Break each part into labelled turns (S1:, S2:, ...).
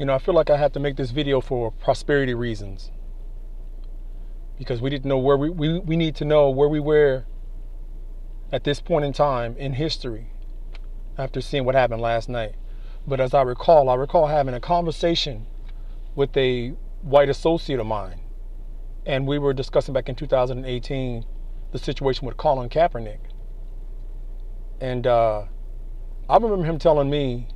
S1: I feel like I had to make this video for prosperity reasons, because we didn't know where we need to know where we were at this point in time in history after seeing what happened last night. But as I recall having a conversation with a white associate of mine, and we were discussing back in 2018 the situation with Colin Kaepernick. And I remember him telling me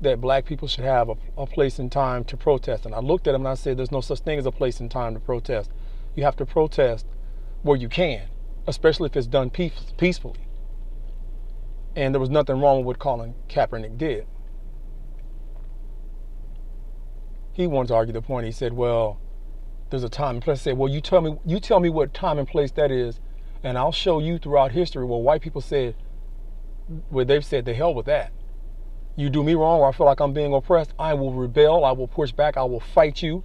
S1: that black people should have a place and time to protest. And I looked at him and I said, there's no such thing as a place and time to protest. You have to protest where you can, especially if it's done peacefully. And there was nothing wrong with what Colin Kaepernick did. He wanted to argue the point. He said, well, there's a time and place. I said, well, you tell me what time and place that is, and I'll show you throughout history where white people said, where they've said, the hell with that. You do me wrong, or I feel like I'm being oppressed, I will rebel, I will push back, I will fight you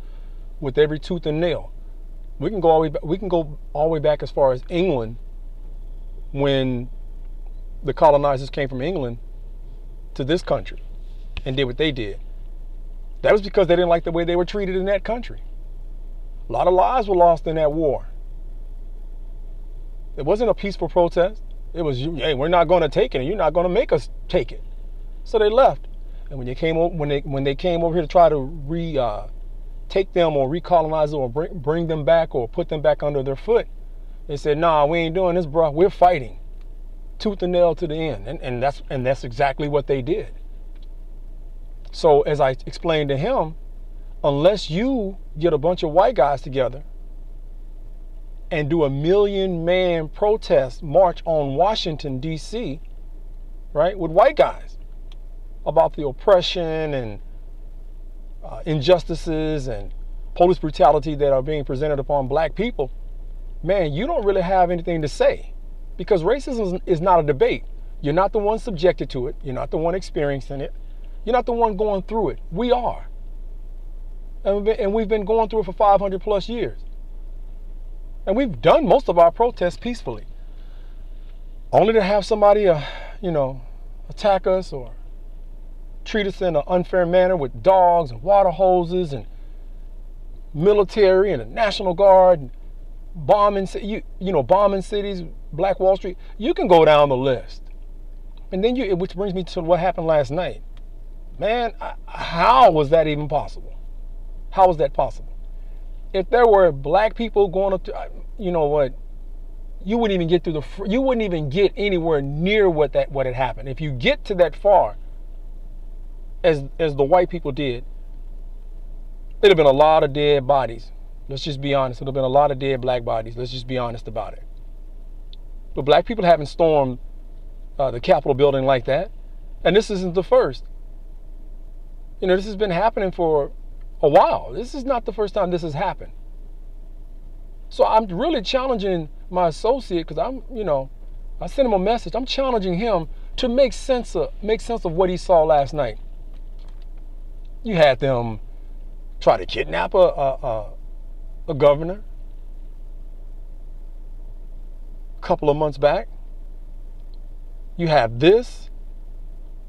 S1: with every tooth and nail. We can go all the way back as far as England, when the colonizers came from England to this country and did what they did. That was because they didn't like the way they were treated in that country. A lot of lives were lost in that war. It wasn't a peaceful protest. It was, hey, we're not going to take it, and you're not going to make us take it. So they left. And when they came over here to try to take them or recolonize them or bring them back or put them back under their foot, they said, nah, we ain't doing this, bro. We're fighting tooth and nail to the end. And that's exactly what they did. So as I explained to him, unless you get a bunch of white guys together and do a 1 million man protest march on Washington, D.C., right, with white guys about the oppression and injustices and police brutality that are being presented upon black people, man, you don't really have anything to say, because racism is not a debate. You're not the one subjected to it. You're not the one experiencing it. You're not the one going through it. We are. And we've been going through it for 500 plus years. And we've done most of our protests peacefully. Only to have somebody, attack us or treat us in an unfair manner with dogs and water hoses and military and the National Guard and bombing cities, Black Wall Street. You can go down the list. And then which brings me to what happened last night. Man, how was that even possible? How was that possible? If there were black people going up to, you know what, you wouldn't even get through you wouldn't even get anywhere near what had happened. If you get to that far, as the white people did, there'd have been a lot of dead bodies. Let's just be honest. There'd have been a lot of dead black bodies. Let's just be honest about it. But black people haven't stormed the Capitol building like that, and this isn't the first. This has been happening for a while. This is not the first time this has happened. So I'm really challenging my associate, because I sent him a message. I'm challenging him to make sense of what he saw last night. You had them try to kidnap a governor a couple of months back. You have this.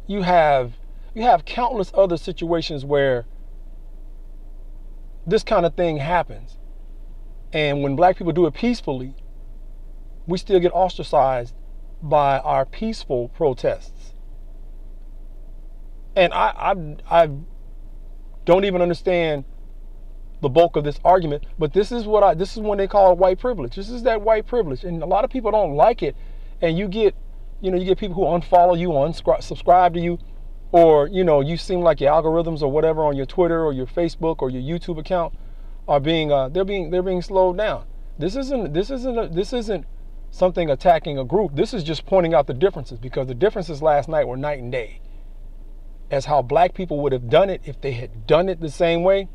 S1: You have countless other situations where this kind of thing happens. And when black people do it peacefully, we still get ostracized by our peaceful protests. And I don't even understand the bulk of this argument, but this is when they call it white privilege. This is that white privilege. And a lot of people don't like it. And you get people who unfollow you, unsubscribe to you, or you seem like your algorithms or whatever on your Twitter or your Facebook or your YouTube account are they're being slowed down. This isn't something attacking a group. This is just pointing out the differences, because the differences last night were night and day. As how black people would have done it if they had done it the same way,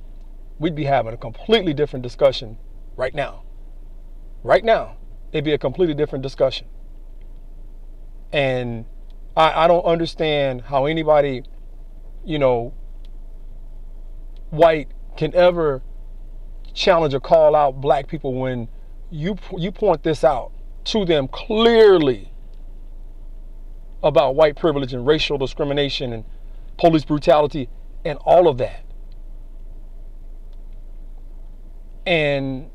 S1: we'd be having a completely different discussion right now. Right now, it'd be a completely different discussion. And I don't understand how anybody, white can ever challenge or call out black people when you point this out to them clearly about white privilege and racial discrimination and police brutality, and all of that. And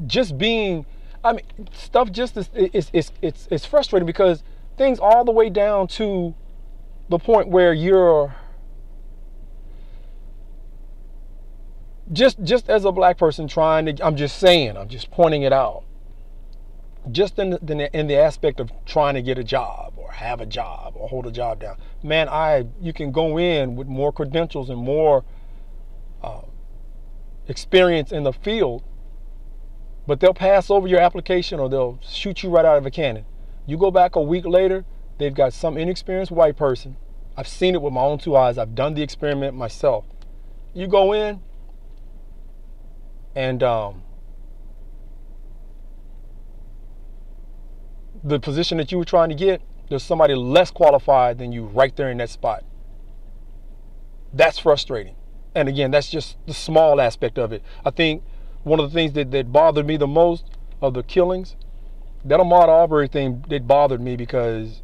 S1: just being, I mean, stuff just it's frustrating because things all the way down to the point where you're just as a black person trying to, I'm just pointing it out. Just in the aspect of trying to get a job or have a job or hold a job down, man, you can go in with more credentials and more experience in the field, but they'll pass over your application or they'll shoot you right out of a cannon. You go back a week later, they've got some inexperienced white person. I've seen it with my own two eyes. I've done the experiment myself. You go in and the position that you were trying to get, there's somebody less qualified than you right there in that spot. That's frustrating. And again, that's just the small aspect of it. I think one of the things that bothered me the most of the killings, that Ahmaud Arbery thing, it bothered me because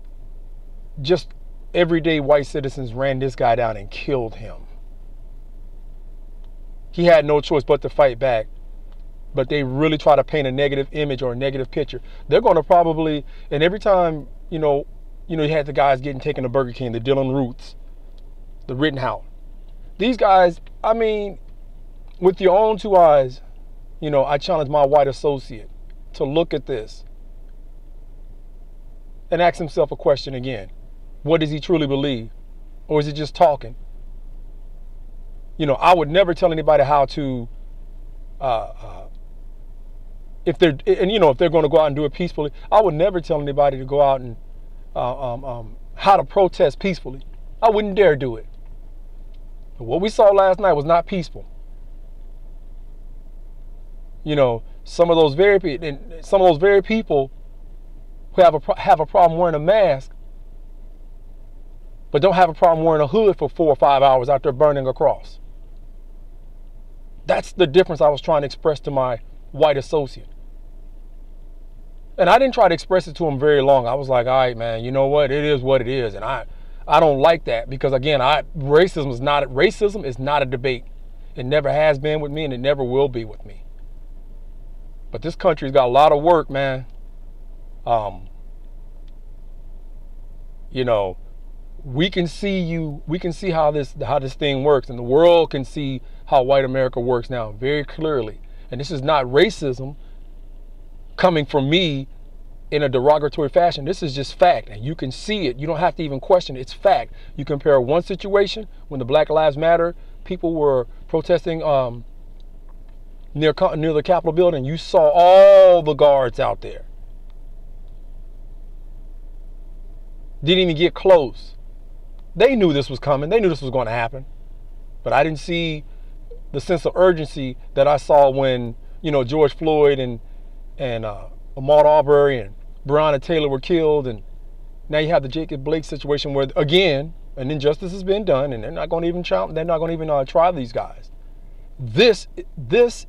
S1: just everyday white citizens ran this guy down and killed him. He had no choice but to fight back. But they really try to paint a negative image or a negative picture. They're going to probably, and every time, you had the guys getting taken to Burger King, the Dylan Roots, the Rittenhouse. These guys, I mean, with your own two eyes, I challenge my white associate to look at this and ask himself a question again. What does he truly believe? Or is he just talking? I would never tell anybody how to, if they're going to go out and do it peacefully, I would never tell anybody to go out and how to protest peacefully. I wouldn't dare do it. But what we saw last night was not peaceful. Some of those very people who have a problem wearing a mask, but don't have a problem wearing a hood for 4 or 5 hours out there burning a cross. That's the difference I was trying to express to my white associate. And I didn't try to express it to him very long. I was like, all right, man, you know what? It is what it is. And I don't like that because, again, racism is not a debate. It never has been with me and it never will be with me. But this country's got a lot of work, man. We can see how this thing works, and the world can see how white America works now very clearly. And this is not racism coming from me in a derogatory fashion. This is just fact, and you can see it. You don't have to even question it. It's fact. You compare one situation when the Black Lives Matter people were protesting near the Capitol building. You saw all the guards out there. Didn't even get close. They knew this was coming. They knew this was going to happen. But I didn't see the sense of urgency that I saw when, George Floyd and Ahmaud Arbery and Breonna Taylor were killed. And now you have the Jacob Blake situation where, again, an injustice has been done and they're not going to even try these guys. This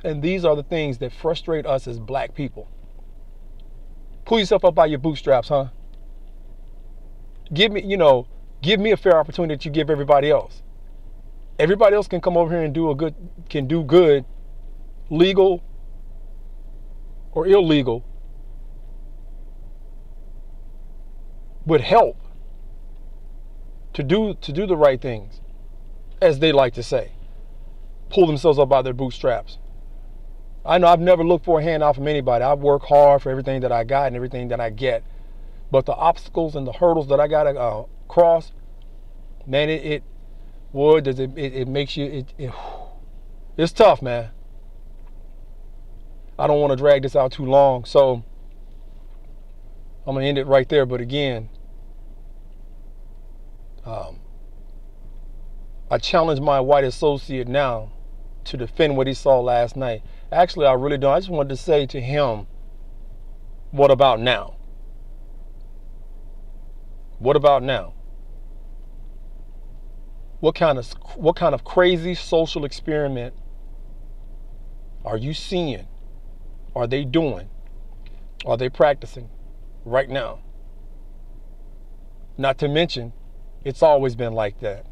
S1: and these are the things that frustrate us as black people. Pull yourself up by your bootstraps, huh? Give me a fair opportunity that you give everybody else. Everybody else can come over here and do good, legal or illegal, with help to do the right things, as they like to say. Pull themselves up by their bootstraps. I know I've never looked for a handout from anybody. I've worked hard for everything that I got and everything that I get. But the obstacles and the hurdles that I gotta cross, man, it makes you, it's tough, man. I don't want to drag this out too long, so I'm gonna end it right there. But again, I challenge my white associate now to defend what he saw last night. Actually, I really don't. I just wanted to say to him, what about now? What about now? What kind of crazy social experiment are you seeing? Are they doing? Are they practicing right now? Not to mention, it's always been like that.